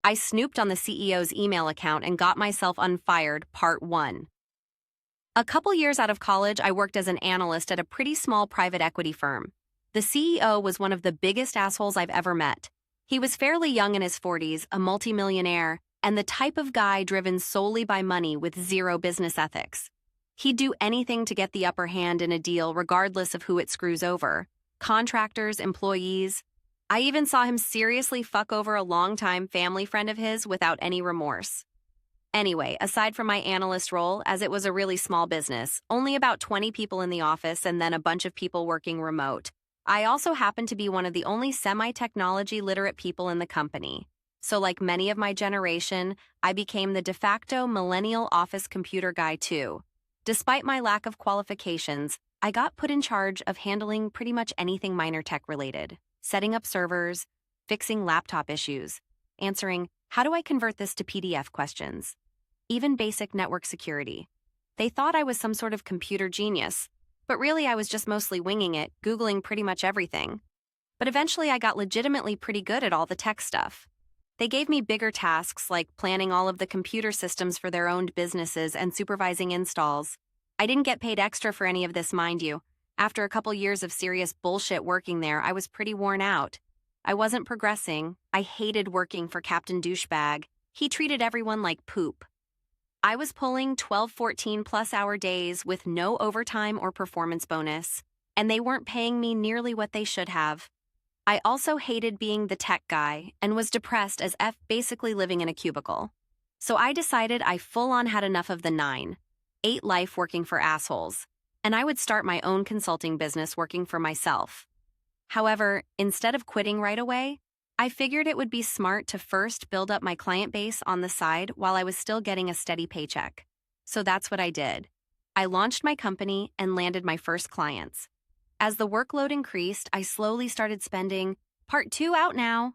I snooped on the CEO's email account and got myself unfired, Part 1. A couple years out of college, I worked as an analyst at a pretty small private equity firm. The CEO was one of the biggest assholes I've ever met. He was fairly young in his 40s, a multimillionaire, and the type of guy driven solely by money with zero business ethics. He'd do anything to get the upper hand in a deal regardless of who it screws over. Contractors, employees. I even saw him seriously fuck over a longtime family friend of his without any remorse. Anyway, aside from my analyst role, as it was a really small business, only about 20 people in the office and then a bunch of people working remote, I also happened to be one of the only semi-technology literate people in the company. So like many of my generation, I became the de facto millennial office computer guy too. Despite my lack of qualifications, I got put in charge of handling pretty much anything minor tech related, setting up servers, fixing laptop issues, answering, how do I convert this to PDF questions? Even basic network security. They thought I was some sort of computer genius, but really I was just mostly winging it, Googling pretty much everything. But eventually I got legitimately pretty good at all the tech stuff. They gave me bigger tasks like planning all of the computer systems for their owned businesses and supervising installs. I didn't get paid extra for any of this, mind you. After a couple years of serious bullshit working there, I was pretty worn out. I wasn't progressing. I hated working for Captain Douchebag. He treated everyone like poop. I was pulling 12, 14+ hour days with no overtime or performance bonus, and they weren't paying me nearly what they should have. I also hated being the tech guy and was depressed as F, basically living in a cubicle. So I decided I full-on had enough of the 9-8 life working for assholes, and I would start my own consulting business working for myself. However, instead of quitting right away, I figured it would be smart to first build up my client base on the side while I was still getting a steady paycheck. So that's what I did. I launched my company and landed my first clients. As the workload increased, I slowly started spending, Part 2 out now,